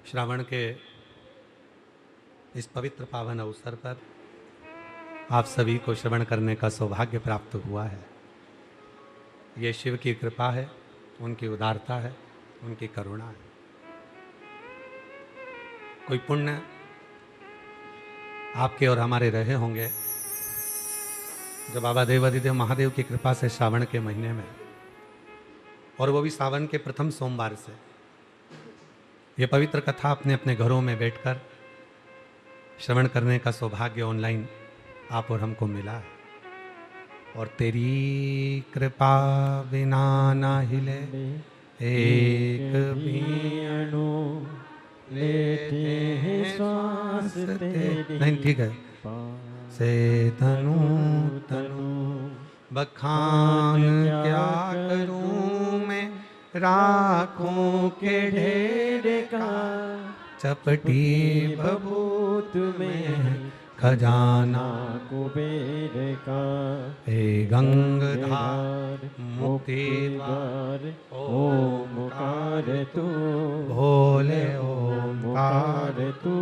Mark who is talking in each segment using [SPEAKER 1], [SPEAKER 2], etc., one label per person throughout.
[SPEAKER 1] श्रावण के इस पवित्र पावन अवसर पर आप सभी को श्रवण करने का सौभाग्य प्राप्त हुआ है। ये शिव की कृपा है, उनकी उदारता है, उनकी करुणा है। कोई पुण्य आपके और हमारे रहे होंगे जो बाबा देवादिदेव महादेव की कृपा से श्रावण के महीने में, और वो भी सावन के प्रथम सोमवार से, ये पवित्र कथा अपने अपने घरों में बैठकर श्रवण करने का सौभाग्य ऑनलाइन आप और हमको मिला है। और तेरी कृपा बिना ना हिले एक भी
[SPEAKER 2] अणु लेते हैं श्वास तेरी
[SPEAKER 1] नहीं, ठीक है, से तनु तनु बखान क्या करूं मैं राखों के ढेर का, चपटी बबूत में खजाना
[SPEAKER 2] कुबेर का।
[SPEAKER 1] हे गंगधार मुक्ति
[SPEAKER 2] द्वार ओमकार तू,
[SPEAKER 1] भोले
[SPEAKER 2] ओमकार तू,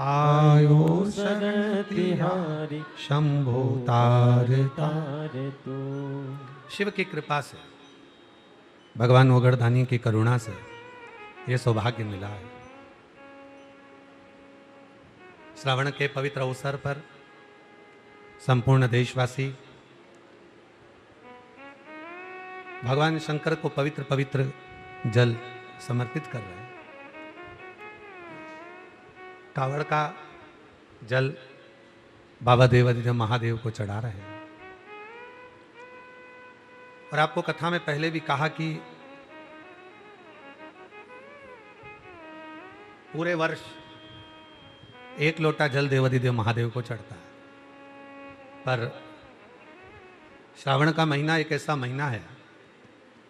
[SPEAKER 1] आयु
[SPEAKER 2] शरण तिहारी
[SPEAKER 1] शंभु तारता।
[SPEAKER 2] तार तू।
[SPEAKER 1] शिव की कृपा से, भगवान ओगड़धानी की करुणा से ये सौभाग्य मिला है। श्रावण के पवित्र अवसर पर संपूर्ण देशवासी भगवान शंकर को पवित्र पवित्र जल समर्पित कर रहे हैं। कावड़ का जल बाबा देवादिदेव महादेव को चढ़ा रहे हैं। और आपको कथा में पहले भी कहा कि पूरे वर्ष एक लोटा जल देवादिदेव महादेव को चढ़ता है, पर श्रावण का महीना एक ऐसा महीना है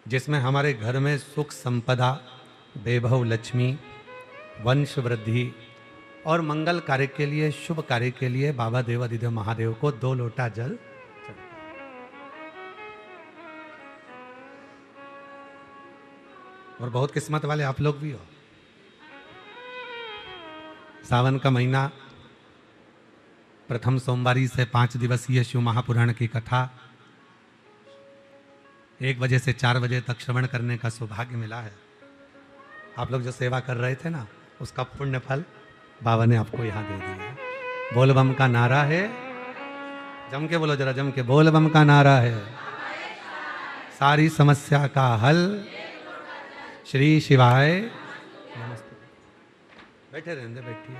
[SPEAKER 1] जिसमें हमारे घर में सुख संपदा, वैभव, लक्ष्मी, वंश वृद्धि और मंगल कार्य के लिए, शुभ कार्य के लिए बाबा देवादिदेव महादेव को 2 लोटा जल चढ़ता है। और बहुत किस्मत वाले आप लोग भी हो। सावन का महीना, प्रथम सोमवारी से 5 दिवसीय शिव महापुराण की कथा 1 बजे से 4 बजे तक श्रवण करने का सौभाग्य मिला है। आप लोग जो सेवा कर रहे थे ना, उसका पुण्य फल बाबा ने आपको यहाँ दे दिया है। बोल बम का नारा है, जम के बोलो, जरा जम के, बोल बम का नारा है, सारी समस्या का हल श्री शिवाय। नमस्ते, बैठे रहने, बैठिए।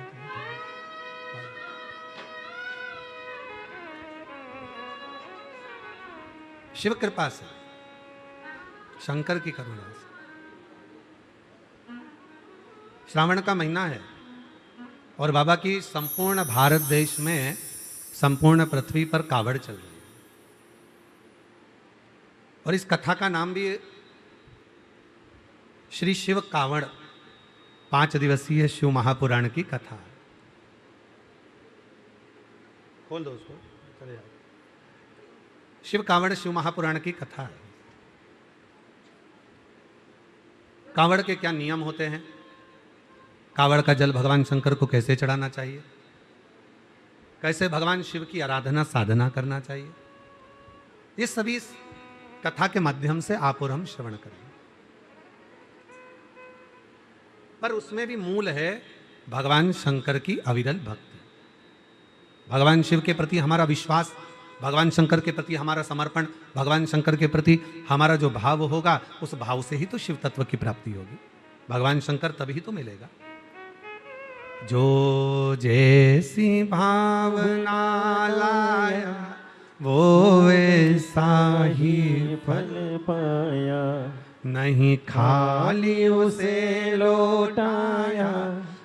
[SPEAKER 1] शिव कृपा से, शंकर की करुणा से श्रावण का महीना है और बाबा की संपूर्ण भारत देश में, संपूर्ण पृथ्वी पर कावड़ चल रही है। और इस कथा का नाम भी श्री शिव कावड़ 5 दिवसीय शिव महापुराण की कथा है। खोल दो उसको, चले जाओ। शिव कावड़ शिव महापुराण की कथा है। कावड़ के क्या नियम होते हैं, कावड़ का जल भगवान शंकर को कैसे चढ़ाना चाहिए, कैसे भगवान शिव की आराधना साधना करना चाहिए, ये सभी इस कथा के माध्यम से आप और हम श्रवण करेंगे। पर उसमें भी मूल है भगवान शंकर की अविरल भक्ति, भगवान शिव के प्रति हमारा विश्वास, भगवान शंकर के प्रति हमारा समर्पण, भगवान शंकर के प्रति हमारा जो भाव होगा, उस भाव से ही तो शिव तत्व की प्राप्ति होगी। भगवान शंकर तभी तो मिलेगा। जो जैसी भावना लाया वो वैसा ही
[SPEAKER 2] फल पाया,
[SPEAKER 1] नहीं खाली उसे लौटाया,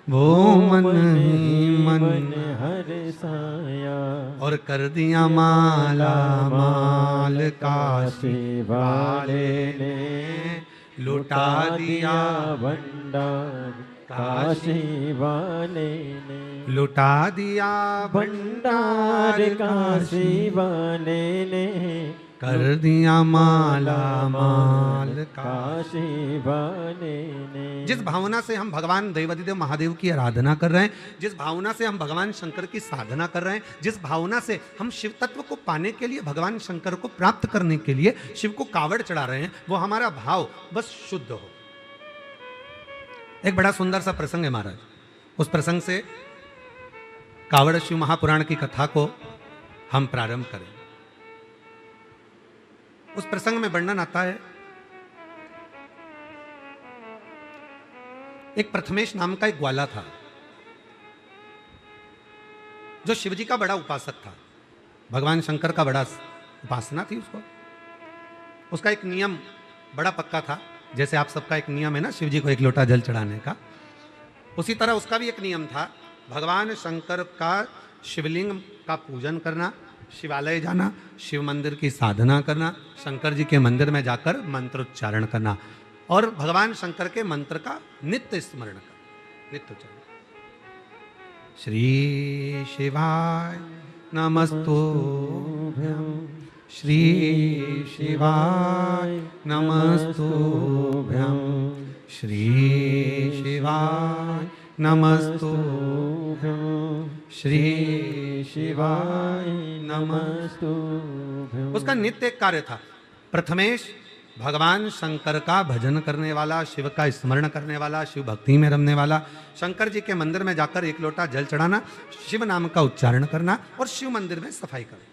[SPEAKER 1] वो मन ही मन
[SPEAKER 2] हर्षाया।
[SPEAKER 1] और कर दिया माला माल काशी वाले ने, लुटा दिया
[SPEAKER 2] भंडार काशी वाले ने,
[SPEAKER 1] लुटा दिया
[SPEAKER 2] भंडार काशी वाले ने,
[SPEAKER 1] कर दिया माला माल का।
[SPEAKER 2] काशी वाले ने।
[SPEAKER 1] जिस भावना से हम भगवान देवाधिदेव महादेव की आराधना कर रहे हैं, जिस भावना से हम भगवान शंकर की साधना कर रहे हैं, जिस भावना से हम शिव तत्व को पाने के लिए, भगवान शंकर को प्राप्त करने के लिए शिव को कावड़ चढ़ा रहे हैं, वो हमारा भाव बस शुद्ध हो। एक बड़ा सुंदर सा प्रसंग है महाराज। उस प्रसंग से कावड़ शिव महापुराण की कथा को हम प्रारंभ करें। उस प्रसंग में वर्णन आता है, एक प्रथमेश नाम का एक ग्वाला था जो शिवजी का बड़ा उपासक था, भगवान शंकर का बड़ा उपासना थी उसको। उसका एक नियम बड़ा पक्का था, जैसे आप सबका एक नियम है ना शिवजी को एक लोटा जल चढ़ाने का, उसी तरह उसका भी एक नियम था। भगवान शंकर का शिवलिंग का पूजन करना, शिवालय जाना, शिव मंदिर की साधना करना, शंकर जी के मंदिर में जाकर मंत्रोच्चारण करना और भगवान शंकर के मंत्र का नित्य स्मरण करना, नित्य उच्चारण। श्री शिवाय नमस्तुभ्यं, श्री शिवाय नमस्तुभ्यं, श्री शिवाय नमस्तुभ्यं, श्री शिवाय नमस्तुभ्यं। उसका नित्य कार्य था। प्रथमेश भगवान शंकर का भजन करने वाला, शिव का स्मरण करने वाला, शिव भक्ति में रमने वाला, शंकर जी के मंदिर में जाकर एक लोटा जल चढ़ाना, शिव नाम का उच्चारण करना और शिव मंदिर में सफाई करना।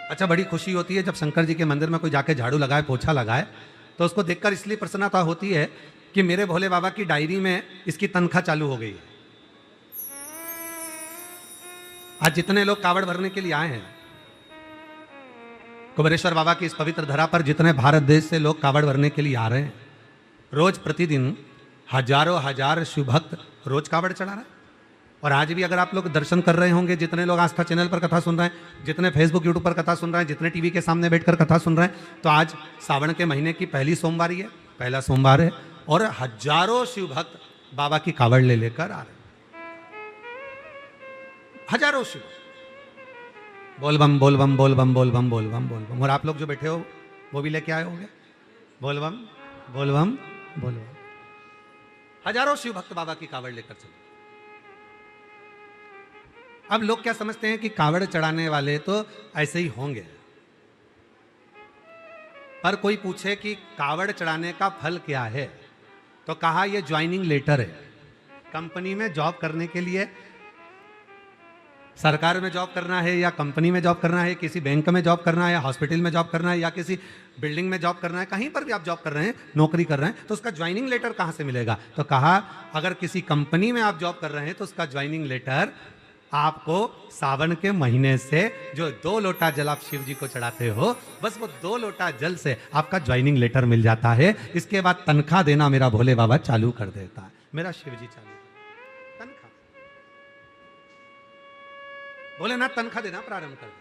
[SPEAKER 1] अच्छा, बड़ी खुशी होती है जब शंकर जी के मंदिर में कोई जाके झाड़ू लगाए, पोछा लगाए, तो उसको देखकर इसलिए प्रसन्नता होती है कि मेरे भोले बाबा की डायरी में इसकी तनख्वाह चालू हो गई है। आज जितने लोग कावड़ भरने के लिए आए हैं, कुबेरेश्वर बाबा की इस पवित्र धरा पर जितने भारत देश से लोग कावड़ भरने के लिए आ रहे हैं, रोज प्रतिदिन हजारों हजार शिव भक्त रोज कावड़ चढ़ा रहे हैं। और आज भी अगर आप लोग दर्शन कर रहे होंगे, जितने लोग आस्था चैनल पर कथा सुन रहे हैं, जितने फेसबुक यूट्यूब पर कथा सुन रहे हैं, जितने टीवी के सामने बैठकर कथा सुन रहे हैं, तो आज सावन के महीने की पहली सोमवारी है, पहला सोमवार है और हजारों शिव भक्त बाबा की कावड़ ले लेकर आ रहे हैं। हजारों शिव, बोल बम बोल बम बोल बम बोल बम बोल बम बोल बम। और आप लोग जो बैठे हो वो भी लेके आए होंगे, बोल बम बोल बम बोल बम। हजारों शिव भक्त बाबा की कावड़ लेकर चले। अब लोग क्या समझते हैं कि कावड़ चढ़ाने वाले तो ऐसे ही होंगे, पर कोई पूछे कि कावड़ चढ़ाने का फल क्या है, तो कहा यह ज्वाइनिंग लेटर है। कंपनी में जॉब करने के लिए, सरकार में जॉब करना है या कंपनी में जॉब करना है, किसी बैंक में जॉब करना है या हॉस्पिटल में जॉब करना है या किसी बिल्डिंग में जॉब करना है, कहीं पर भी आप जॉब कर रहे हैं, नौकरी कर रहे हैं, तो उसका ज्वाइनिंग लेटर कहाँ से मिलेगा? तो कहा अगर किसी कंपनी में आप जॉब कर रहे हैं तो उसका ज्वाइनिंग लेटर आपको सावन के महीने से जो 2 लोटा जल आप शिव जी को चढ़ाते हो, बस वो 2 लोटा जल से आपका ज्वाइनिंग लेटर मिल जाता है। इसके बाद तनख्वाह देना मेरा भोले बाबा चालू कर देता है, मेरा शिव जी चालू तनख्वाह, भोलेनाथ तनख्वाह देना प्रारंभ कर दे,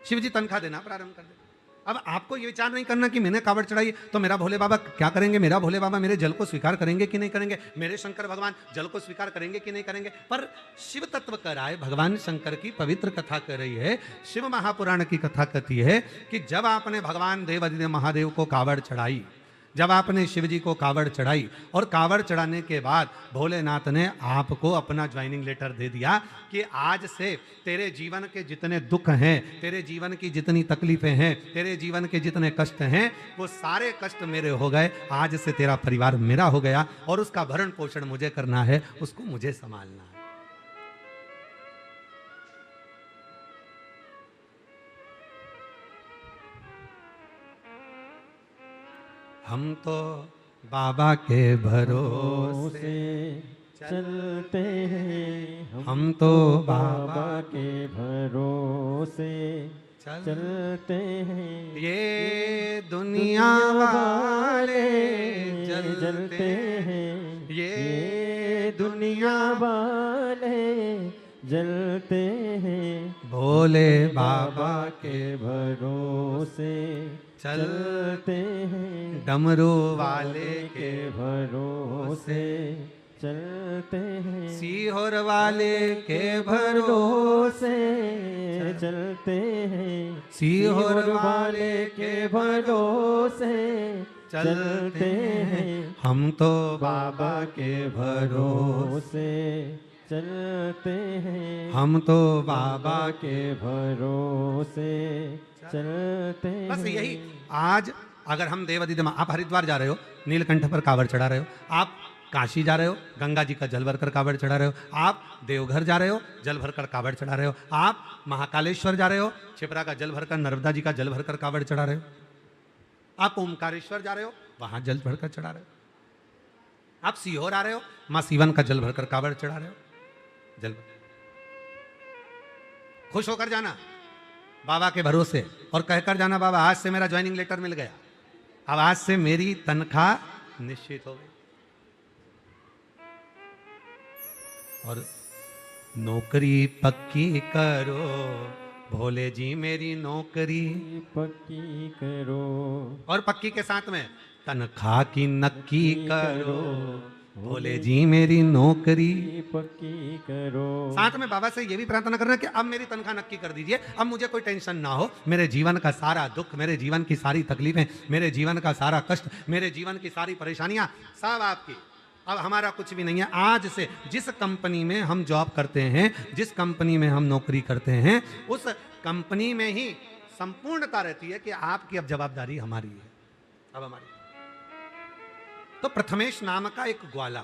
[SPEAKER 1] शिव जी तनख्वाह देना प्रारंभ कर दे। अब आपको ये विचार नहीं करना कि मैंने कावड़ चढ़ाई तो मेरा भोले बाबा क्या करेंगे, मेरा भोले बाबा मेरे जल को स्वीकार करेंगे कि नहीं करेंगे, मेरे शंकर भगवान जल को स्वीकार करेंगे कि नहीं करेंगे। पर शिव तत्व कह रहा है, भगवान शंकर की पवित्र कथा कर रही है, शिव महापुराण की कथा कहती है कि जब आपने भगवान देवाधिदेव महादेव को कावड़ चढ़ाई, जब आपने शिव जी को कावड़ चढ़ाई और कावड़ चढ़ाने के बाद भोलेनाथ ने आपको अपना ज्वाइनिंग लेटर दे दिया कि आज से तेरे जीवन के जितने दुख हैं, तेरे जीवन की जितनी तकलीफें हैं, तेरे जीवन के जितने कष्ट हैं, वो सारे कष्ट मेरे हो गए। आज से तेरा परिवार मेरा हो गया और उसका भरण पोषण मुझे करना है, उसको मुझे संभालना है। हम तो बाबा के भरोसे
[SPEAKER 2] चलते हैं,
[SPEAKER 1] हम तो बाबा
[SPEAKER 2] के भरोसे चलते हैं।
[SPEAKER 1] ये दुनिया वाले
[SPEAKER 2] जलते हैं,
[SPEAKER 1] ये
[SPEAKER 2] दुनिया वाले जलते हैं,
[SPEAKER 1] भोले बाबा
[SPEAKER 2] के भरोसे चलते हैं,
[SPEAKER 1] डमरू वाले
[SPEAKER 2] के भरोसे चलते हैं
[SPEAKER 1] सीहोर वाले के भरोसे
[SPEAKER 2] भरोसे चलते हैं
[SPEAKER 1] सीहोर
[SPEAKER 2] वाले के भरोसे चलते हैं
[SPEAKER 1] हम तो बाबा के भरोसे
[SPEAKER 2] भरोसे चलते हैं
[SPEAKER 1] हम तो बाबा
[SPEAKER 2] के भरोसे चलते
[SPEAKER 1] बस
[SPEAKER 2] हैं।
[SPEAKER 1] यही आज अगर हम देवादिदेव आप हरिद्वार जा रहे हो नीलकंठ पर कावड़ चढ़ा रहे हो, आप काशी जा रहे हो गंगा जी का जल भरकर कावड़ चढ़ा रहे हो, आप देवघर जा रहे हो जल भरकर कावड़ चढ़ा रहे हो, आप महाकालेश्वर जा रहे हो छिपरा का जल भरकर नर्मदा जी का जल भरकर कावड़ चढ़ा रहे हो, आप ओमकारेश्वर जा रहे हो वहां जल भरकर चढ़ा रहे हो, आप सीहोर आ रहे हो मां सीवन का जल भरकर कावड़ चढ़ा रहे हो। जल खुश होकर जाना बाबा के भरोसे और कहकर जाना बाबा आज से मेरा ज्वाइनिंग लेटर मिल गया, अब आज से मेरी तनख्वाह निश्चित हो गई। और नौकरी पक्की करो भोले जी मेरी नौकरी
[SPEAKER 2] पक्की करो
[SPEAKER 1] और पक्की के साथ में तनख्वाह की नक्की करो भोले जी मेरी नौकरी
[SPEAKER 2] पक्की करो।
[SPEAKER 1] साथ में बाबा से ये भी प्रार्थना करना कि अब मेरी तनख्वाह नक्की कर दीजिए, अब मुझे कोई टेंशन ना हो, मेरे जीवन का सारा दुख, मेरे जीवन की सारी तकलीफें, मेरे जीवन का सारा कष्ट, मेरे जीवन की सारी परेशानियां सब आपकी, अब हमारा कुछ भी नहीं है। आज से जिस कंपनी में हम जॉब करते हैं, जिस कंपनी में हम नौकरी करते हैं, उस कंपनी में ही संपूर्णता रहती है कि आपकी अब जवाबदारी हमारी है, अब हमारी। तो प्रथमेश नाम का एक ग्वाला,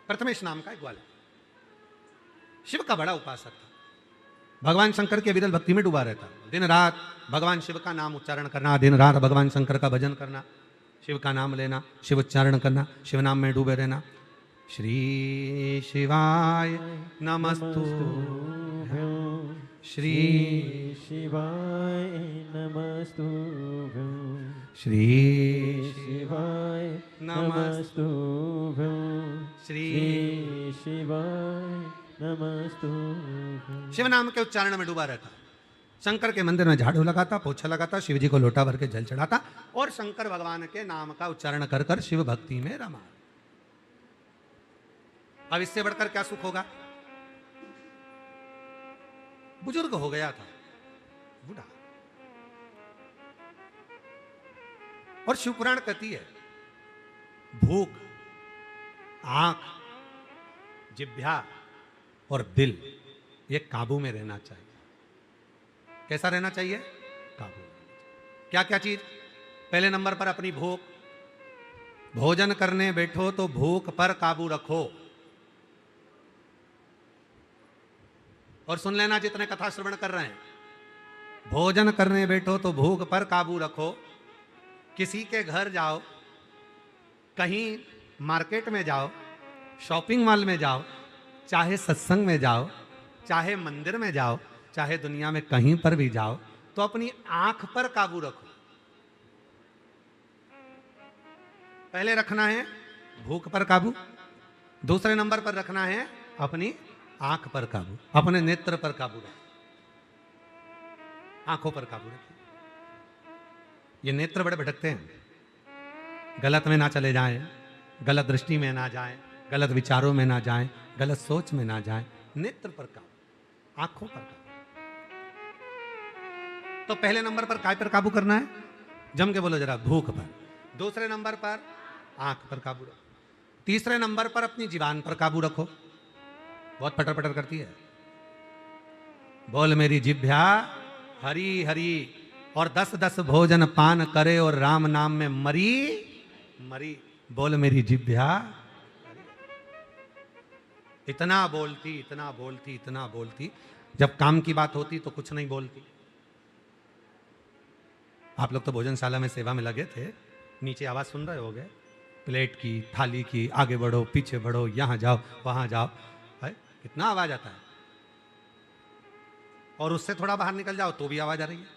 [SPEAKER 1] प्रथमेश नाम का एक ग्वाला शिव का बड़ा उपासक था, भगवान शंकर के विरल भक्ति में डूबा रहता, दिन रात भगवान शिव का नाम उच्चारण करना, दिन रात भगवान शंकर का भजन करना, शिव का नाम लेना, शिव उच्चारण करना, शिव नाम में डूबे रहना। श्री शिवाय नमस्तुभ्यं श्री
[SPEAKER 2] शिवाय नमस्तुभ्यं
[SPEAKER 1] श्री
[SPEAKER 2] शिवाय नमस्तुभ्यं श्री शिवाय नमस्तुभ्यं।
[SPEAKER 1] शिव नाम के उच्चारण में डूबा रहता, शंकर के मंदिर में झाड़ू लगाता, पोछा लगाता, शिव जी को लोटा भर के जल चढ़ाता और शंकर भगवान के नाम का उच्चारण कर कर शिव भक्ति में रमा। अब इससे बढ़कर क्या सुख होगा? बुजुर्ग हो गया था, बूढ़ा, और शिवपुराण कहती है भूख, आंख, जिह्वा और दिल ये काबू में रहना चाहिए। कैसा रहना चाहिए? काबू। क्या क्या चीज? पहले नंबर पर अपनी भूख, भोजन करने बैठो तो भूख पर काबू रखो। और सुन लेना जितने कथा श्रवण कर रहे हैं, भोजन करने बैठो तो भूख पर काबू रखो। किसी के घर जाओ, कहीं मार्केट में जाओ, शॉपिंग मॉल में जाओ, चाहे सत्संग में जाओ, चाहे मंदिर में जाओ, चाहे दुनिया में कहीं पर भी जाओ, तो अपनी आंख पर काबू रखो। पहले रखना है भूख पर काबू, दूसरे नंबर पर रखना है अपनी आंख पर काबू, अपने नेत्र पर काबू रखो, आंखों पर काबू रखो। ये नेत्र बड़े भटकते हैं, गलत में ना चले जाएं, गलत दृष्टि में ना जाएं, गलत विचारों में ना जाएं, गलत सोच में ना जाएं। नेत्र पर काबू, आंखों पर काबू। तो पहले नंबर पर काय पर काबू करना है? जम के बोलो जरा, भूख पर। दूसरे नंबर पर आंख पर काबू रखो। तीसरे नंबर पर अपनी जीवान पर काबू रखो, बहुत पटर पटर करती है। बोल मेरी जिह्वा हरी हरी, और 10-10 भोजन पान करे और राम नाम में मरी मरी। बोल मेरी जिह्वा, इतना बोलती, इतना बोलती, इतना बोलती, जब काम की बात होती तो कुछ नहीं बोलती। आप लोग तो भोजनशाला में सेवा में लगे थे, नीचे आवाज सुन रहे होगे, प्लेट की, थाली की, आगे बढ़ो, पीछे बढ़ो, यहां जाओ, वहां जाओ, है कितना आवाज आता है। और उससे थोड़ा बाहर निकल जाओ तो भी आवाज आ रही है।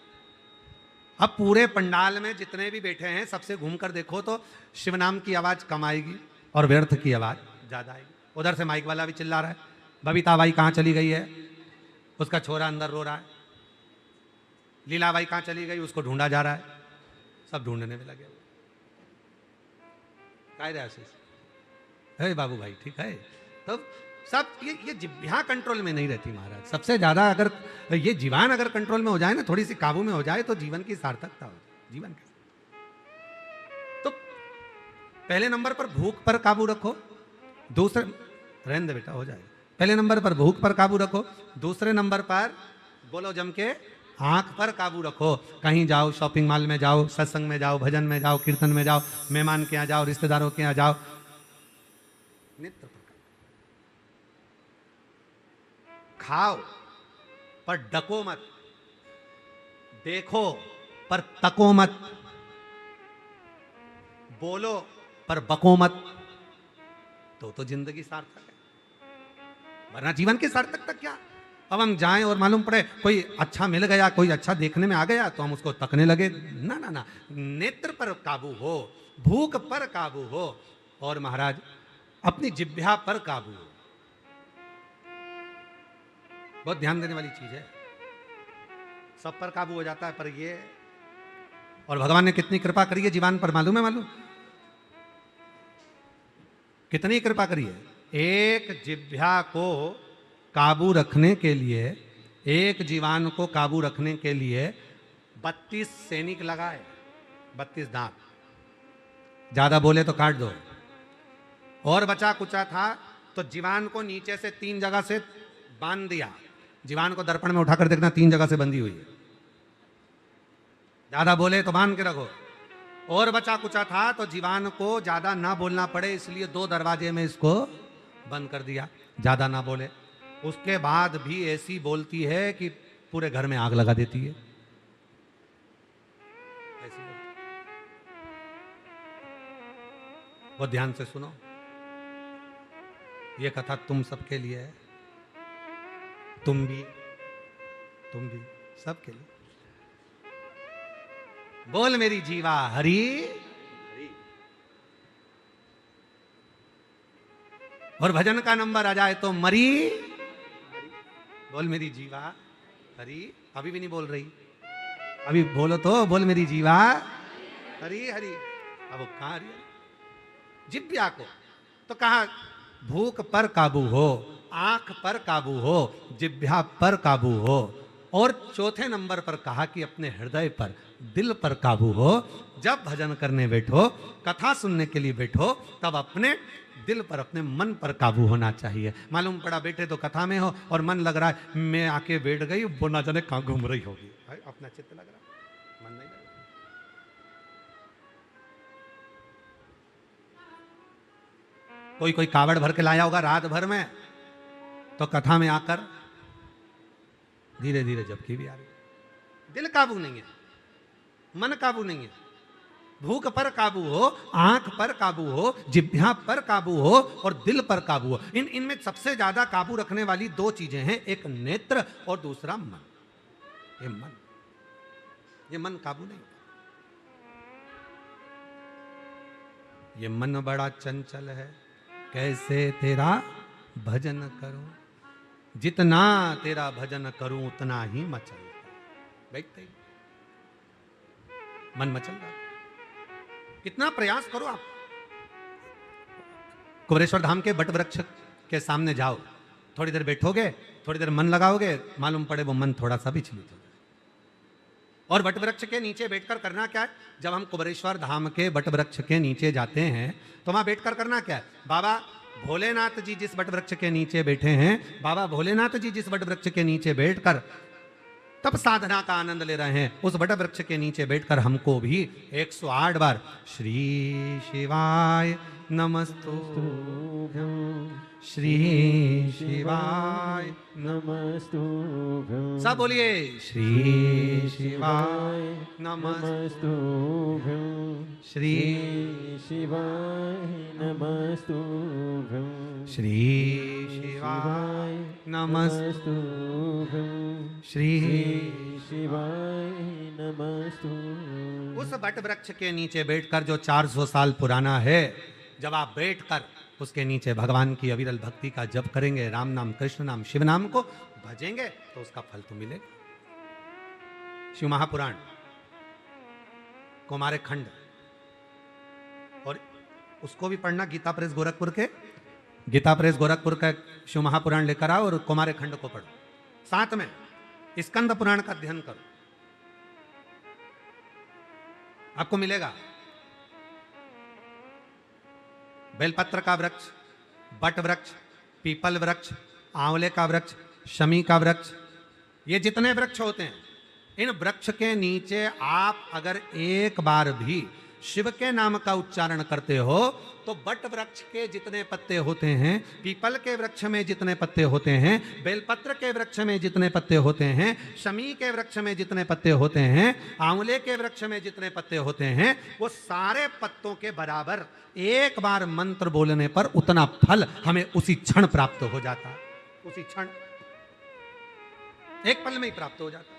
[SPEAKER 1] अब पूरे पंडाल में जितने भी बैठे हैं सबसे घूमकर देखो तो शिव नाम की आवाज कम आएगी और व्यर्थ की आवाज ज्यादा आएगी। उधर से माइक वाला भी चिल्ला रहा है, बबीता बाई कहाँ चली गई है, उसका छोरा अंदर रो रहा है, लीला बाई कहाँ चली गई, उसको ढूंढा जा रहा है, सब ढूंढने में लगे। काय रे आशीष, है बाबू भाई ठीक है। तब सब ये जिह्वा कंट्रोल में नहीं रहती महाराज। सबसे ज्यादा अगर ये जीवान अगर कंट्रोल में हो जाए ना, थोड़ी सी काबू में हो जाए, तो जीवन की सार्थकता हो जाए। जीवन की तो पहले नंबर पर भूख पर काबू रखो, दूसरे रहने दे बेटा हो जाएगा। पहले नंबर पर भूख पर काबू रखो, दूसरे नंबर पर बोलो जम के आंख पर काबू रखो। कहीं जाओ, शॉपिंग मॉल में जाओ, सत्संग में जाओ, भजन में जाओ, कीर्तन में जाओ, मेहमान के यहाँ जाओ, रिश्तेदारों के यहाँ जाओ, नेत्र पर खाओ पर डको मत, देखो पर तको मत, बोलो पर बको मत, तो जिंदगी सार्थक है। वरना जीवन की सार्थकता क्या। अब हम जाएं और मालूम पड़े कोई अच्छा मिल गया, कोई अच्छा देखने में आ गया, तो हम उसको तकने लगे। ना ना ना, नेत्र पर काबू हो, भूख पर काबू हो, और महाराज अपनी जिह्वा पर काबू हो। बहुत ध्यान देने वाली चीज है। सब पर काबू हो जाता है, पर ये, और भगवान ने कितनी कृपा करी है जीवान पर, मालूम है? मालूम कितनी कृपा करी है। एक जिह्वा को काबू रखने के लिए, एक जीवान को काबू रखने के लिए 32 सैनिक लगाए, 32 दांत। ज्यादा बोले तो काट दो। और बचा कुचा था तो जीवान को नीचे से 3 जगह से बांध दिया। जीवान को दर्पण में उठाकर देखना, 3 जगह से बंधी हुई है। ज्यादा बोले तो बांध के रखो। और बचा कुचा था तो जीवान को ज्यादा ना बोलना पड़े, इसलिए 2 दरवाजे में इसको बंद कर दिया, ज्यादा ना बोले। उसके बाद भी ऐसी बोलती है कि पूरे घर में आग लगा देती है। ऐसी बहुत ध्यान से सुनो, ये कथा तुम सबके लिए है। तुम भी सबके लिए। बोल मेरी जीवा हरि हरि। और भजन का नंबर आ जाए तो मरी। बोल मेरी जीवा हरि। अभी भी नहीं बोल रही, अभी बोलो तो, बोल मेरी जीवा हरि हरि। अब वो कहां हरि? जिह्वा को तो कहा भूख पर काबू हो, आंख पर काबू हो, जिह्वा पर काबू हो, और चौथे नंबर पर कहा कि अपने हृदय पर, दिल पर काबू हो। जब भजन करने बैठो, कथा सुनने के लिए बैठो, तब अपने दिल पर, अपने मन पर काबू होना चाहिए। मालूम पड़ा बैठे तो कथा में हो और मन लग रहा है मैं आके बैठ गई, वो ना जाने कहां घूम रही होगी। अपना चित्त लग रहा, मन नहीं लग रहा। कोई कावड़ भर के लाया होगा रात भर में, तो कथा में आकर धीरे धीरे झपकी भी आ रही। दिल काबू नहीं है, मन काबू नहीं है। भूख पर काबू हो, आंख पर काबू हो, जिह्वा पर काबू हो, और दिल पर काबू हो। इनमें सबसे ज्यादा काबू रखने वाली 2 चीजें हैं, एक नेत्र और दूसरा मन। ये मन काबू नहीं। ये मन बड़ा चंचल है, कैसे तेरा भजन करूं। जितना तेरा भजन करूं उतना ही मचलता। बैठते ही मन मचल रहा। कितना प्रयास करो आप। कुबरेश्वर धाम के बट वृक्ष के सामने जाओ, थोड़ी देर बैठोगे, थोड़ी देर मन लगाओगे, मालूम पड़े वो मन थोड़ा सा विचलित हो जाए। और बट वृक्ष के नीचे बैठकर करना क्या है? जब हम कुबरेश्वर धाम के बट वृक्ष के नीचे जाते हैं तो वहां बैठकर करना क्या है? बाबा भोलेनाथ जी जिस बट वृक्ष के नीचे बैठे हैं, बाबा भोलेनाथ जी जिस बट वृक्ष के नीचे बैठकर तब साधना का आनंद ले रहे हैं, उस बट वृक्ष के नीचे बैठकर हमको भी 108 बार श्री शिवाय नमस्तुभ्यं, श्री शिवाय
[SPEAKER 2] नमस्तुभ्यं।
[SPEAKER 1] सब बोलिए, श्री शिवाय
[SPEAKER 2] नमस्तुभ्यं,
[SPEAKER 1] श्री
[SPEAKER 2] शिवाय नमस्तुभ्यं,
[SPEAKER 1] श्री शिवाय
[SPEAKER 2] नमस्तुभ्यं,
[SPEAKER 1] श्री
[SPEAKER 2] शिवाय नमस्तुभ्यं।
[SPEAKER 1] उस बट वृक्ष के नीचे बैठकर जो 400 साल पुराना है, जब आप बैठकर उसके नीचे भगवान की अविरल भक्ति का जप करेंगे, राम नाम, कृष्ण नाम, शिव नाम को भजेंगे, तो उसका फल तो मिलेगा। शिव महापुराण, कुमार खंड और उसको भी पढ़ना, गीता प्रेस गोरखपुर के, गीता प्रेस गोरखपुर का शिव महापुराण लेकर आओ और कुमार खंड को पढ़ो। साथ में स्कंद पुराण का अध्ययन करो, आपको मिलेगा बेलपत्र का वृक्ष, बट वृक्ष, पीपल वृक्ष, आंवले का वृक्ष, शमी का वृक्ष, ये जितने वृक्ष होते हैं, इन वृक्ष के नीचे आप अगर एक बार भी शिव के नाम का उच्चारण करते हो तो बट वृक्ष के जितने पत्ते होते हैं, पीपल के वृक्ष में जितने पत्ते होते हैं, बेलपत्र के वृक्ष में जितने पत्ते होते हैं, शमी के वृक्ष में जितने पत्ते होते हैं, आंवले के वृक्ष में जितने पत्ते होते हैं, वो सारे पत्तों के बराबर एक बार मंत्र बोलने पर उतना फल हमें उसी क्षण प्राप्त हो जाता है। उसी क्षण, एक पल में ही प्राप्त हो जाता है।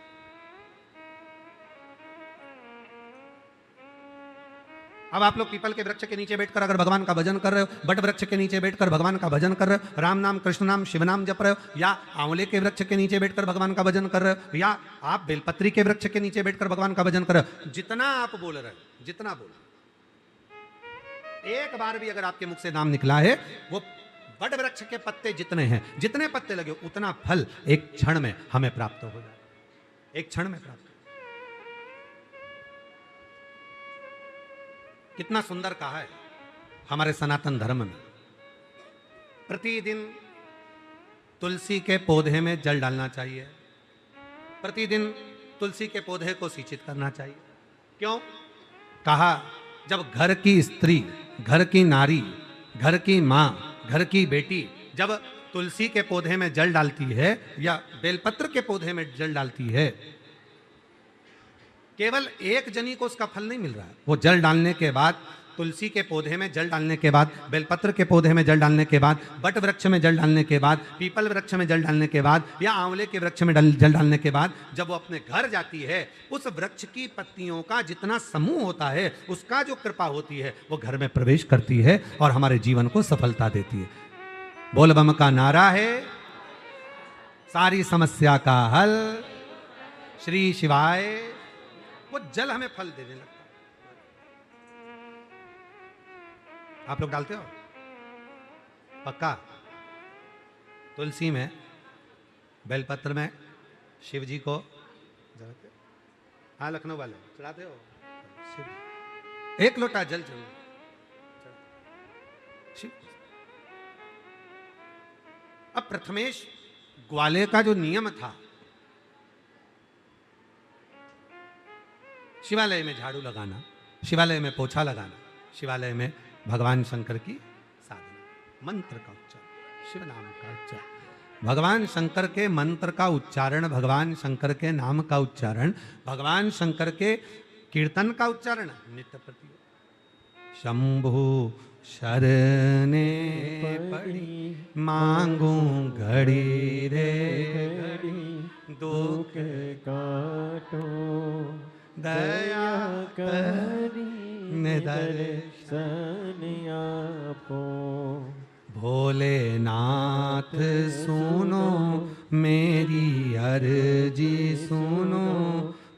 [SPEAKER 1] अब आप लोग पीपल के वृक्ष के नीचे बैठकर अगर भगवान का भजन कर रहे हो, बट वृक्ष के नीचे बैठकर भगवान का भजन कर रहे हो, राम नाम कृष्ण नाम शिव नाम जप रहे हो, या आंवले के वृक्ष के नीचे बैठकर भगवान का भजन कर रहे हो, या आप बेलपत्री के वृक्ष के नीचे बैठकर भगवान का भजन कर रहे हो, जितना आप बोल रहे हो, जितना बोल, एक बार भी अगर आपके मुख से नाम निकला है, वो बट वृक्ष के पत्ते जितने हैं, जितने पत्ते लगे उतना फल एक क्षण में हमें प्राप्त हो जाए, एक क्षण में प्राप्त। कितना सुंदर कहा है हमारे सनातन धर्म में, प्रतिदिन तुलसी के पौधे में जल डालना चाहिए, प्रतिदिन तुलसी के पौधे को सिंचित करना चाहिए। क्यों? कहा जब घर की स्त्री, घर की नारी, घर की मां, घर की बेटी जब तुलसी के पौधे में जल डालती है या बेलपत्र के पौधे में जल डालती है, केवल एक जनी को उसका फल नहीं मिल रहा है, वो जल डालने के बाद, तुलसी के पौधे में जल डालने के बाद, बेलपत्र के पौधे में जल डालने के बाद, बट वृक्ष में जल डालने के बाद, पीपल वृक्ष में जल डालने के बाद, या आंवले के वृक्ष में जल डालने के बाद, जब वो अपने घर जाती है, उस वृक्ष की पत्तियों का जितना समूह होता है, उसका जो कृपा होती है, वो घर में प्रवेश करती है और हमारे जीवन को सफलता देती है। बोल बम का नारा है, सारी समस्या का हल, श्री शिवाय। वो जल हमें फल देने लगता है। आप लोग डालते हो पक्का? तुलसी में, बेलपत्र में शिव जी को, हाँ लखनऊ वाले चढ़ाते हो शिव, एक लोटा जल चाहिए शिव। अब प्रथमेश ग्वाले का जो नियम था, शिवालय में झाड़ू लगाना, शिवालय में पोछा लगाना, शिवालय में भगवान शंकर की साधना, मंत्र का उच्चारण, शिव नाम का उच्चारण, भगवान शंकर के मंत्र का उच्चारण, भगवान शंकर के नाम का उच्चारण, भगवान शंकर के कीर्तन का उच्चारण नित्य प्रति। शंभु शरणे पड़ी मांगू घड़ी रे घड़ी, दुख
[SPEAKER 2] काटो
[SPEAKER 1] दया करी
[SPEAKER 2] दर्शन आपो।
[SPEAKER 1] भोलेनाथ सुनो मेरी अर्जी सुनो,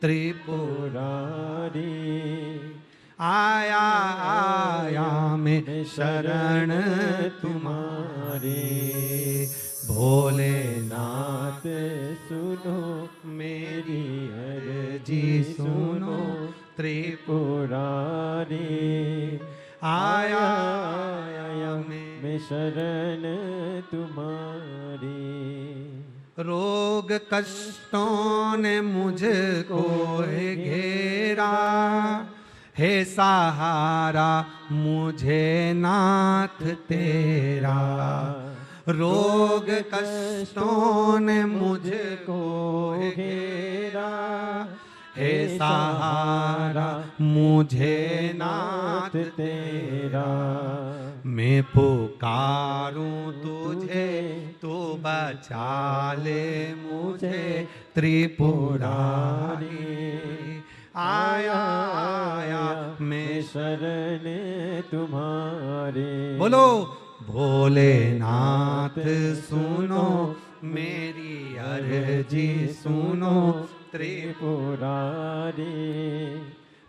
[SPEAKER 1] त्रिपुरारी आया आया मैं शरण तुम्हारे। भोलेनाथ
[SPEAKER 2] सुनो
[SPEAKER 1] मेरी अर्जी सुनो, त्रिपुरारी आया आया
[SPEAKER 2] मैं शरण तुम्हारी।
[SPEAKER 1] रोग कष्टों ने मुझको घेरा, हे सहारा मुझे नाथ तेरा। रोग कष्टों ने मुझको घेरा, हे सहारा मुझे नाथ तेरा। मैं पुकारूं तुझे तू बचा ले मुझे, त्रिपुरारी आया आया मैं
[SPEAKER 2] शरण तुम्हारे।
[SPEAKER 1] बोलो भोलेनाथ सुनो मेरी अर्जी सुनो, त्रिपुरारी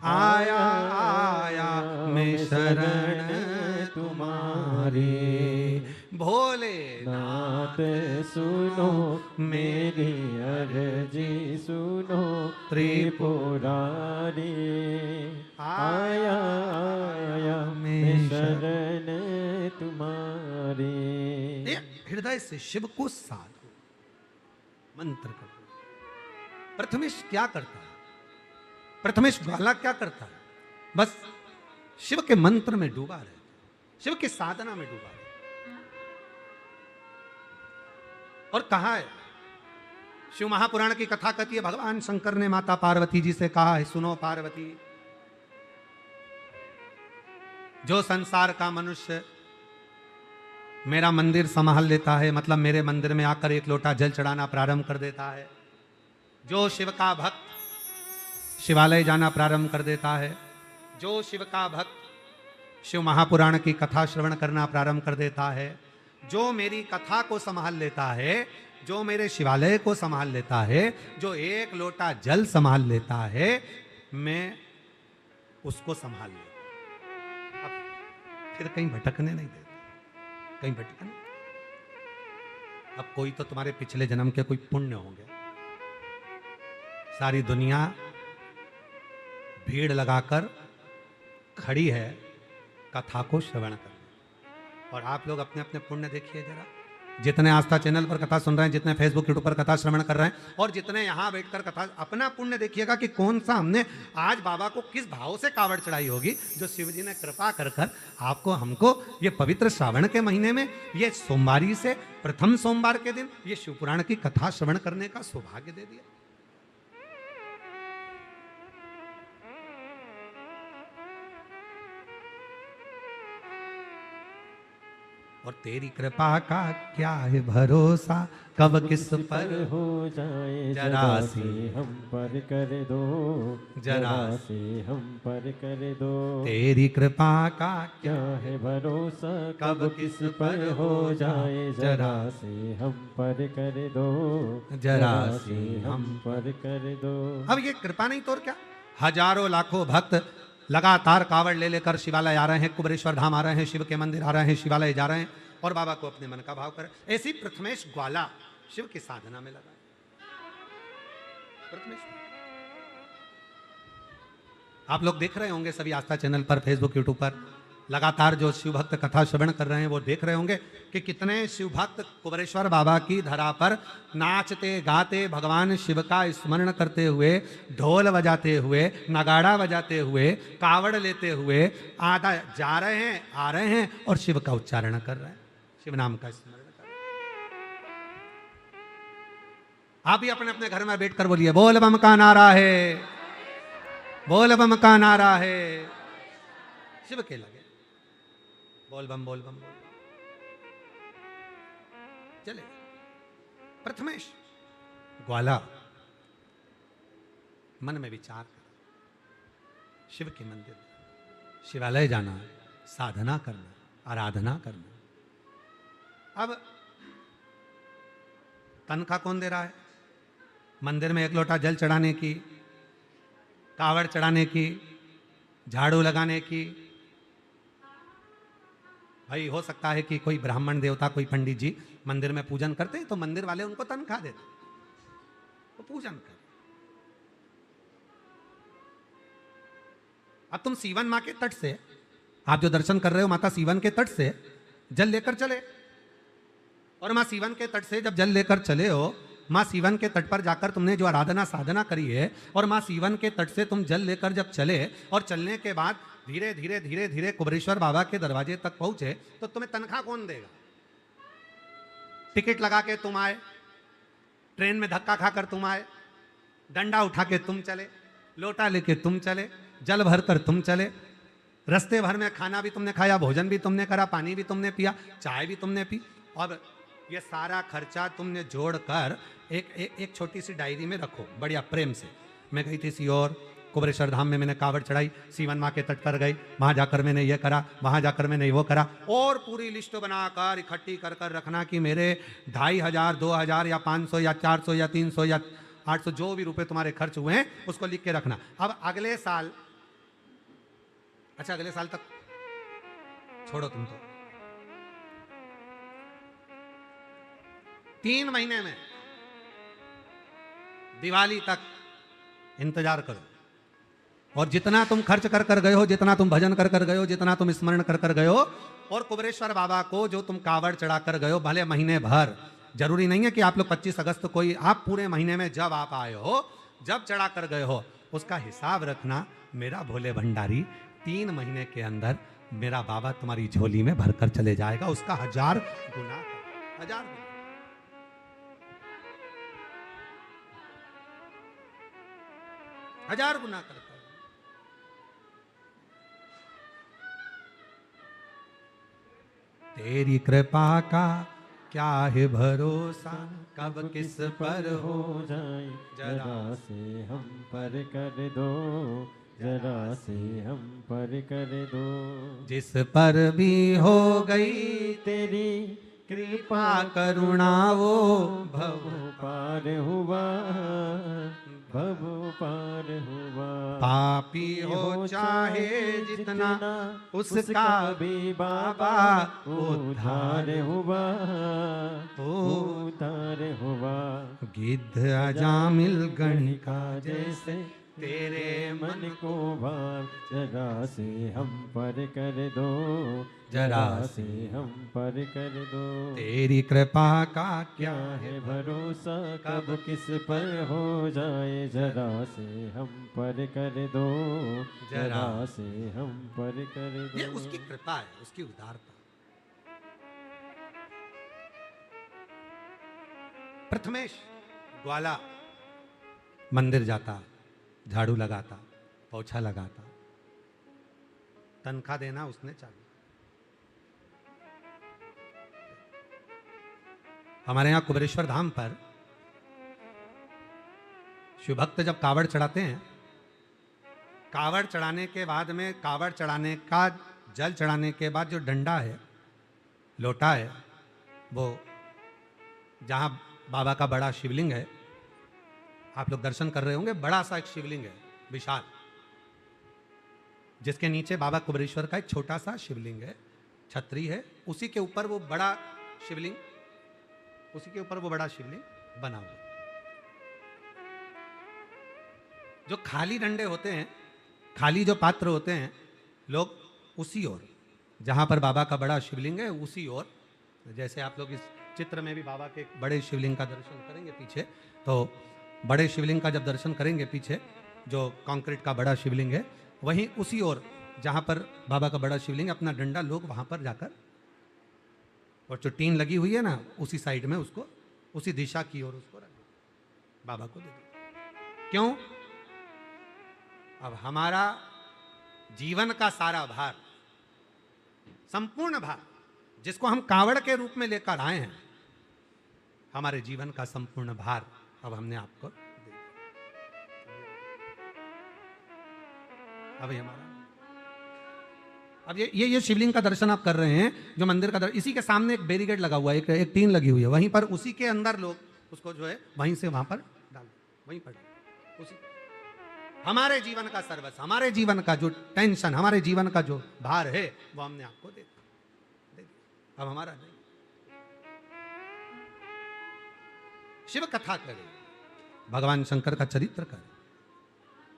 [SPEAKER 1] आया आया मैं शरण
[SPEAKER 2] सुनो मेरी अर्जी सुनो त्रिपुरारी। आया आया मैं शरण तुम्हारी।
[SPEAKER 1] हृदय से शिव को साधो, मंत्र करो। प्रथमेश क्या करता है? प्रथमेश ग्वाला क्या करता है? बस शिव के मंत्र में डूबा रहे, शिव की साधना में डूबा रहे। और कहा है, शिव महापुराण की कथा कहती है, भगवान शंकर ने माता पार्वती जी से कहा है, सुनो पार्वती, जो संसार का मनुष्य मेरा मंदिर संभाल लेता है, मतलब मेरे मंदिर में आकर एक लोटा जल चढ़ाना प्रारंभ कर देता है, जो शिव का भक्त शिवालय जाना प्रारंभ कर देता है, जो शिव का भक्त शिव महापुराण की कथा श्रवण करना प्रारंभ कर देता है, जो मेरी कथा को संभाल लेता है, जो मेरे शिवालय को संभाल लेता है, जो एक लोटा जल संभाल लेता है, मैं उसको संभाल लेता। अब फिर कहीं भटकने नहीं देता, कहीं भटकने। अब कोई तो तुम्हारे पिछले जन्म के कोई पुण्य होंगे, सारी दुनिया भीड़ लगाकर खड़ी है कथा को श्रवण करने, और आप लोग अपने अपने पुण्य देखिए जरा। जितने आस्था चैनल पर कथा सुन रहे हैं, जितने फेसबुक यूट्यूब पर कथा श्रवण कर रहे हैं, और जितने यहाँ बैठकर कथा, अपना पुण्य देखिएगा कि कौन सा हमने आज बाबा को किस भाव से कावड़ चढ़ाई होगी, जो शिव जी ने कृपा कर कर आपको हमको ये पवित्र श्रावण के महीने में, ये सोमवारी से प्रथम सोमवार के दिन ये शिवपुराण की कथा श्रवण करने का सौभाग्य दे दिया। और तेरी कृपा का क्या है भरोसा, कब किस पर
[SPEAKER 2] हो जाए
[SPEAKER 1] जरा से
[SPEAKER 2] हम पर कर दो,
[SPEAKER 1] जरा
[SPEAKER 2] से हम पर कर दो।
[SPEAKER 1] तेरी कृपा का
[SPEAKER 2] क्या है भरोसा, कब किस पर हो जाए जरा से हम पर कर दो,
[SPEAKER 1] जरा
[SPEAKER 2] से हम पर कर दो।
[SPEAKER 1] अब ये कृपा नहीं तो और क्या। हजारों लाखों भक्त लगातार कावड़ ले लेकर शिवालय आ रहे हैं, कुबरेश्वर धाम आ रहे हैं, शिव के मंदिर आ रहे हैं, शिवालय जा रहे हैं, और बाबा को अपने मन का भाव करें। ऐसी प्रथमेश ग्वाला शिव की साधना में लगा। प्रथमेश, आप लोग देख रहे होंगे सभी आस्था चैनल पर, फेसबुक यूट्यूब पर लगातार जो शिव भक्त कथा श्रवण कर रहे हैं, वो देख रहे होंगे कि कितने शिव भक्त कुबरेश्वर बाबा की धरा पर नाचते गाते भगवान शिव का स्मरण करते हुए, ढोल बजाते हुए, नगाड़ा बजाते हुए, कावड़ लेते हुए आधा जा रहे हैं, आ रहे हैं, और शिव का उच्चारण कर रहे हैं, शिव नाम का स्मरण कर रहे हैं। आप भी अपने अपने घर में बैठकर बोलिए, बोल बम का नारा है, बोल बम का नारा है, शिव के लगे बोल बम बोल बम बोल बम। चले प्रथमेश ग्वाला मन में विचार कर, शिव के मंदिर, शिवालय जाना, साधना करना, आराधना करना। अब तनख्वाह कौन दे रहा है? मंदिर में एक लोटा जल चढ़ाने की, कावड़ चढ़ाने की, झाड़ू लगाने की। भाई हो सकता है कि कोई ब्राह्मण देवता, कोई पंडित जी मंदिर में पूजन करते हैं, तो मंदिर वाले उनको तनख्वाह देते, तो पूजन कर। अब तुम सीवन मां के तट से, आप जो दर्शन कर रहे हो माता सीवन के तट से जल लेकर चले, और मां सीवन के तट से जब जल लेकर चले हो, मां सीवन के तट पर जाकर तुमने जो आराधना साधना करी है, और मां सीवन के तट से तुम जल लेकर जब चले, और चलने के बाद धीरे धीरे धीरे धीरे कुबरेश्वर बाबा के दरवाजे तक पहुंचे, तो तुम्हें तनख्वाह कौन देगा? टिकट लगा के तुम आए, ट्रेन में धक्का खाकर तुम आए, डंडा उठा के तुम चले, लोटा लेके तुम चले, जल भर कर तुम चले, रास्ते भर में खाना भी तुमने खाया, भोजन भी तुमने करा, पानी भी तुमने पिया, चाय भी तुमने पी, और ये सारा खर्चा तुमने जोड़कर एक छोटी सी डायरी में रखो, बढ़िया प्रेम से। मैं गई थी सीहोर, कुबरेश्वर धाम में मैंने कावड़ चढ़ाई, सीवन माँ के तट पर गई, वहां जाकर मैंने ये करा, वहां जाकर मैंने वो करा, और पूरी लिस्ट बनाकर इकट्ठी कर कर रखना कि मेरे 2500, 2000 या 500 या 400 या 300 या 800 जो भी रुपए तुम्हारे खर्च हुए हैं, उसको लिख के रखना। अब अगले साल, अच्छा अगले साल तक छोड़ो तुम तो, 3 महीने में दिवाली तक इंतजार करो, और जितना तुम खर्च कर कर गए हो, जितना तुम भजन कर कर गए हो, जितना तुम स्मरण कर कर गए हो, और कुबेरेश्वर बाबा को जो तुम कावड़ चढ़ा कर गए हो, भले महीने भर, जरूरी नहीं है कि आप लोग 25 अगस्त को ही, आप पूरे महीने में जब आप आए हो, जब चढ़ा कर गए हो, उसका हिसाब रखना मेरा भोले भंडारी। 3 महीने के अंदर मेरा बाबा तुम्हारी झोली में भरकर चले जाएगा, उसका 1000 गुना, 1000 गुना। हजार गुना करता है। तेरी कृपा का क्या है भरोसा, कब किस पर हो
[SPEAKER 2] जाए, जरा से हम पर कर दो, जरा से हम पर कर दो।
[SPEAKER 1] जिस पर भी हो गई
[SPEAKER 2] तेरी
[SPEAKER 1] कृपा करुणा, वो भव
[SPEAKER 2] पार हुआ, भव पार हुआ।
[SPEAKER 1] पापी हो चाहे जितना, उसका
[SPEAKER 2] भी बाबा उद्धार हुआ, उद्धार हुआ।
[SPEAKER 1] गिद्ध अजामिल गणिका
[SPEAKER 2] जैसे
[SPEAKER 1] तेरे
[SPEAKER 2] मन को भाव, जरा से हम पर कर दो,
[SPEAKER 1] जरा
[SPEAKER 2] से हम पर कर दो।
[SPEAKER 1] तेरी कृपा का
[SPEAKER 2] क्या है भरोसा, कब किस पर हो जाए, जरा से हम पर कर दो, जरा से हम पर कर दो।
[SPEAKER 1] ये उसकी कृपा है, उसकी उदारता। प्रथमेश ग्वाला मंदिर जाता, झाड़ू लगाता, पोछा लगाता, तनख्वाह देना उसने चालू। हमारे यहां कुबेरेश्वर धाम पर शिव भक्त जब कावड़ चढ़ाते हैं, कावड़ चढ़ाने के बाद में, कावड़ चढ़ाने का जल चढ़ाने के बाद जो डंडा है, लोटा है, वो जहां बाबा का बड़ा शिवलिंग है, आप लोग दर्शन कर रहे होंगे, बड़ा सा एक शिवलिंग है विशाल, जिसके नीचे बाबा कुबेरेश्वर का एक छोटा सा शिवलिंग है, छतरी है, उसी के ऊपर वो बड़ा शिवलिंग, उसी के ऊपर वो बड़ा शिवलिंग बना हुआ। जो खाली डंडे होते हैं, खाली जो पात्र होते हैं, लोग उसी ओर, जहां पर बाबा का बड़ा शिवलिंग है, उसी ओर, जैसे आप लोग इस चित्र में भी बाबा के बड़े शिवलिंग का दर्शन करेंगे पीछे, तो बड़े शिवलिंग का जब दर्शन करेंगे पीछे, जो कंक्रीट का बड़ा शिवलिंग है, वहीं उसी ओर जहां पर बाबा का बड़ा शिवलिंग, अपना डंडा लोग वहां पर जाकर, और जो टीन लगी हुई है ना, उसी साइड में उसको, उसी दिशा की ओर उसको रख दो, बाबा को दे दो। क्यों? अब हमारा जीवन का सारा भार, संपूर्ण भार, जिसको हम कावड़ के रूप में लेकर आए हैं, हमारे जीवन का संपूर्ण भार अब हमने आपको दे दिया। अब ये हमारा, अब ये शिवलिंग का दर्शन आप कर रहे हैं, जो मंदिर का दर्शन, इसी के सामने एक बैरिकेड लगा हुआ है, एक टीन लगी हुई है, वहीं पर उसी के अंदर लोग उसको जो है वहीं से वहां पर डाल, वहीं पर उसी, हमारे जीवन का सर्वस्व, हमारे जीवन का जो टेंशन, हमारे जीवन का जो भार है, वो हमने आपको दे दिया। अब हमारा नहीं। शिव कथा करें, भगवान शंकर का चरित्र करें,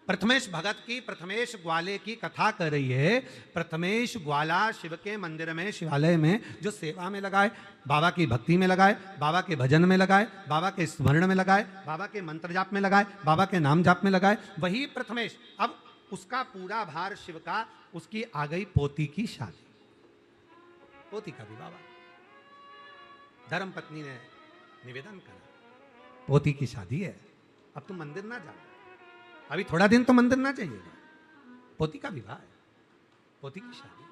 [SPEAKER 1] प्रथमेश भगत की, प्रथमेश ग्वाले की कथा कर रही है। प्रथमेश ग्वाला शिव के मंदिर में, शिवालय में जो सेवा में लगाए, बाबा की भक्ति में लगाए, बाबा के भजन में लगाए, बाबा के स्मरण में लगाए, बाबा के मंत्र जाप में लगाए, बाबा के नाम जाप में लगाए, वही प्रथमेश। अब उसका पूरा भार शिव का, उसकी आ गई पोती की शादी, पोती का भी बाबा, धर्म पत्नी ने निवेदन करा, पोती की शादी है, अब तुम मंदिर ना जाओ, अभी थोड़ा दिन तो मंदिर ना जाइएगा, पोती का विवाह है, पोती की शादी,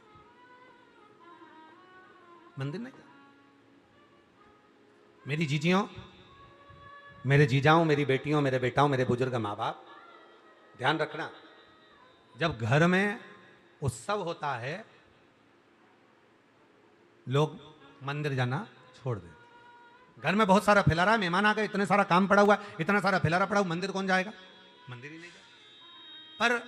[SPEAKER 1] मंदिर नहीं जाओ। मेरी जीजियों, मेरे जीजाओं, मेरी बेटियों, मेरे बेटाओं, मेरे बुजुर्ग माँ बाप, ध्यान रखना, जब घर में उत्सव होता है, लोग मंदिर जाना छोड़ देते। घर में बहुत सारा फैला रहा है, मेहमान आ गए, इतने सारा काम पड़ा हुआ है, इतना सारा फैला पड़ा हुआ, मंदिर कौन जाएगा? मंदिर ही नहीं जाए। पर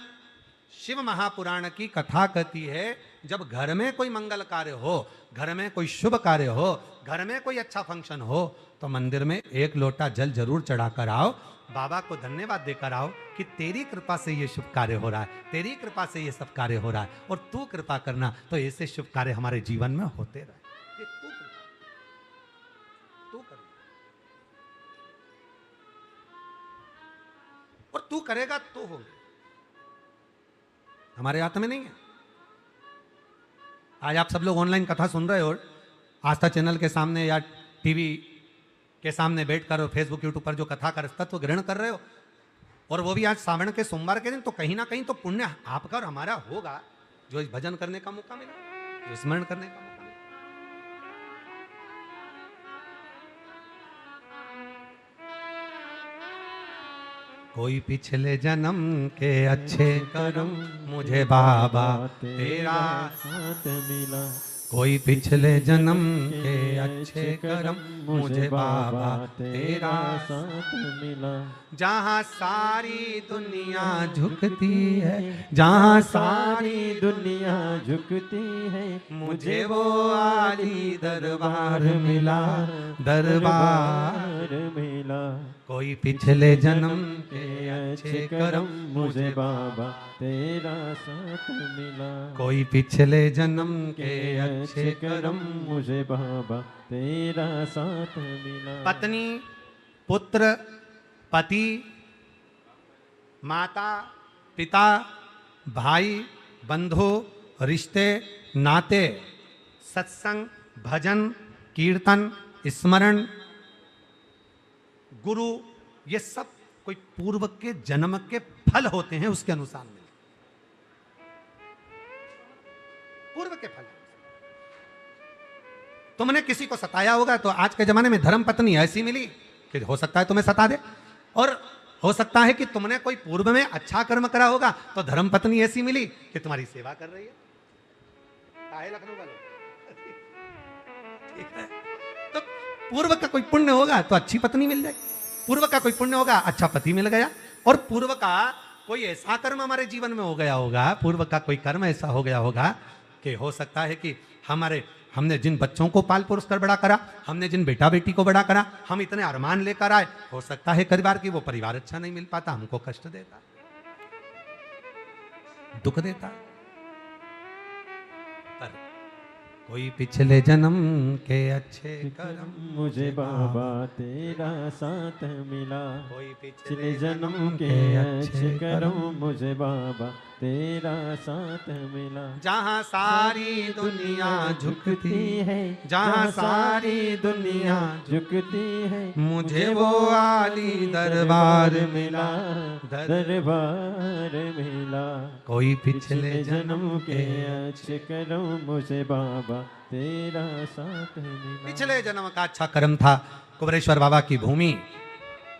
[SPEAKER 1] शिव महापुराण की कथा कहती है, जब घर में कोई मंगल कार्य हो, घर में कोई शुभ कार्य हो, घर में कोई अच्छा फंक्शन हो, तो मंदिर में एक लोटा जल जरूर चढ़ाकर आओ, बाबा को धन्यवाद देकर आओ कि तेरी कृपा से ये शुभ कार्य हो रहा है, तेरी कृपा से ये सब कार्य हो रहा है, और तू कृपा करना तो ऐसे शुभ कार्य हमारे जीवन में होते रहे। ये तू करना, और तू करेगा तो होंगे, हमारे हाथ में नहीं है। आज आप सब लोग ऑनलाइन कथा सुन रहे हो, आस्था चैनल के सामने या टीवी के सामने बैठकर और फेसबुक यूट्यूब पर जो कथा का तत्व ग्रहण कर रहे हो, और वो भी आज सावन के सोमवार के दिन, तो कहीं ना कहीं तो पुण्य आपका और हमारा होगा, जो इस भजन करने का मौका मिला, जो स्मरण करने का मौका मिला। कोई पिछले जन्म के अच्छे कर्म मुझे बाबा तेरा
[SPEAKER 2] साथ मिला,
[SPEAKER 1] कोई पिछले जन्म के अच्छे कर्म मुझे बाबा तेरा
[SPEAKER 2] साथ मिला।
[SPEAKER 1] जहाँ सारी दुनिया झुकती है, जहाँ सारी
[SPEAKER 2] सारी दुनिया झुकती है,
[SPEAKER 1] मुझे वो आली दरबार मिला, दरबार
[SPEAKER 2] मिला।
[SPEAKER 1] कोई पिछले जन्म के
[SPEAKER 2] अच्छे
[SPEAKER 1] अच्छे
[SPEAKER 2] कर्म
[SPEAKER 1] कर्म
[SPEAKER 2] मुझे बाबा तेरा साथ मिला,
[SPEAKER 1] कोई पिछले जन्म के
[SPEAKER 2] अच्छे कर्म मुझे बाबा तेरा साथ मिला।
[SPEAKER 1] पत्नी, पुत्र, पति, माता, पिता, भाई, बंधु, रिश्ते, नाते, सत्संग, भजन, कीर्तन, स्मरण, गुरु, ये सब कोई पूर्व के जन्म के फल होते हैं, उसके अनुसार मिले, पूर्व के फल। तुमने किसी को सताया होगा तो आज के जमाने में धर्म पत्नी ऐसी मिली कि हो सकता है तुम्हें सता दे, और हो सकता है कि तुमने कोई पूर्व में अच्छा कर्म करा होगा तो धर्म पत्नी ऐसी मिली कि तुम्हारी सेवा कर रही है। काहे लखनऊ वालों, ठीक है? तो पूर्व का कोई पुण्य होगा तो अच्छी पत्नी मिल जाए, पूर्व का कोई पुण्य होगा अच्छा पति मिल गया, और पूर्व का कोई ऐसा कर्म हमारे जीवन में हो गया होगा, पूर्व का कोई कर्म ऐसा हो गया होगा कि हो सकता है कि हमने जिन बच्चों को पाल पोस कर बड़ा करा, हमने जिन बेटा बेटी को बड़ा करा, हम इतने अरमान लेकर आए, हो सकता है परिवार की वो परिवार अच्छा नहीं मिल पाता, हमको कष्ट देता, दुख देता। पर कोई पिछले जन्म के अच्छे कर्म
[SPEAKER 2] मुझे बाबा तेरा साथ मिला,
[SPEAKER 1] कोई
[SPEAKER 2] पिछले जन्म के अच्छे कर्म मुझे बाबा तेरा साथ मिला।
[SPEAKER 1] जहाँ सारी दुनिया झुकती
[SPEAKER 2] है,
[SPEAKER 1] जहाँ सारी दुनिया
[SPEAKER 2] झुकती है,
[SPEAKER 1] मुझे वो आली दरबार मिला,
[SPEAKER 2] दरबार मिला।
[SPEAKER 1] कोई
[SPEAKER 2] पिछले
[SPEAKER 1] पिछले
[SPEAKER 2] जन्म के अच्छे कर्म मुझे बाबा तेरा साथ मिला।
[SPEAKER 1] पिछले जन्म का अच्छा कर्म था कुबरेश्वर बाबा की भूमि,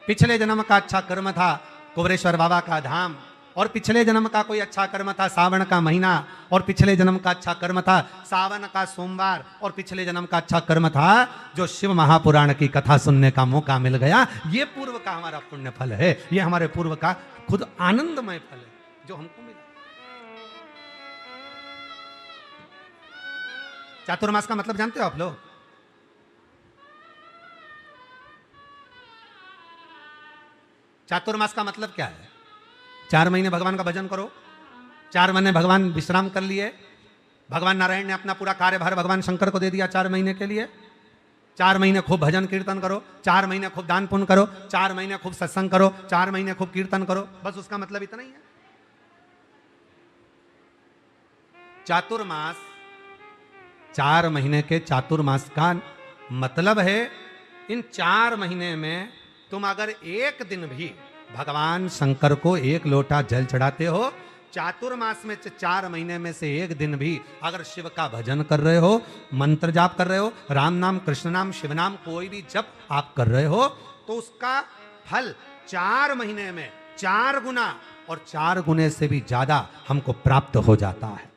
[SPEAKER 1] पिछले जन्म का अच्छा कर्म था कुबरेश्वर बाबा का धाम, और पिछले जन्म का कोई अच्छा कर्म था सावन का महीना, और पिछले जन्म का अच्छा कर्म था सावन का सोमवार, और पिछले जन्म का अच्छा कर्म था जो शिव महापुराण की कथा सुनने का मौका मिल गया। ये पूर्व का हमारा पुण्य फल है, ये हमारे पूर्व का खुद आनंदमय फल है जो हमको मिला। चातुर्मास का मतलब जानते हो आप लोग? चातुर्मास का मतलब क्या है? 4 महीने भगवान का भजन करो, 4 महीने भगवान विश्राम कर लिए, भगवान नारायण ने अपना पूरा कार्यभार भगवान शंकर को दे दिया 4 महीने के लिए, 4 महीने खूब भजन कीर्तन करो, 4 महीने खूब दान पुण्य करो, 4 महीने खूब सत्संग करो, 4 महीने खूब कीर्तन करो, बस उसका मतलब इतना ही है। चातुर्मास, 4 महीने के चातुर्मास का मतलब है इन 4 महीने में तुम अगर एक दिन भी भगवान शंकर को 1 लोटा जल चढ़ाते हो, चातुर्मास में 4 महीने में से एक दिन भी अगर शिव का भजन कर रहे हो, मंत्र जाप कर रहे हो, राम नाम, कृष्ण नाम, शिव नाम, कोई भी जप आप कर रहे हो, तो उसका फल 4 महीने में 4 गुना और 4 गुने से भी ज्यादा हमको प्राप्त हो जाता है।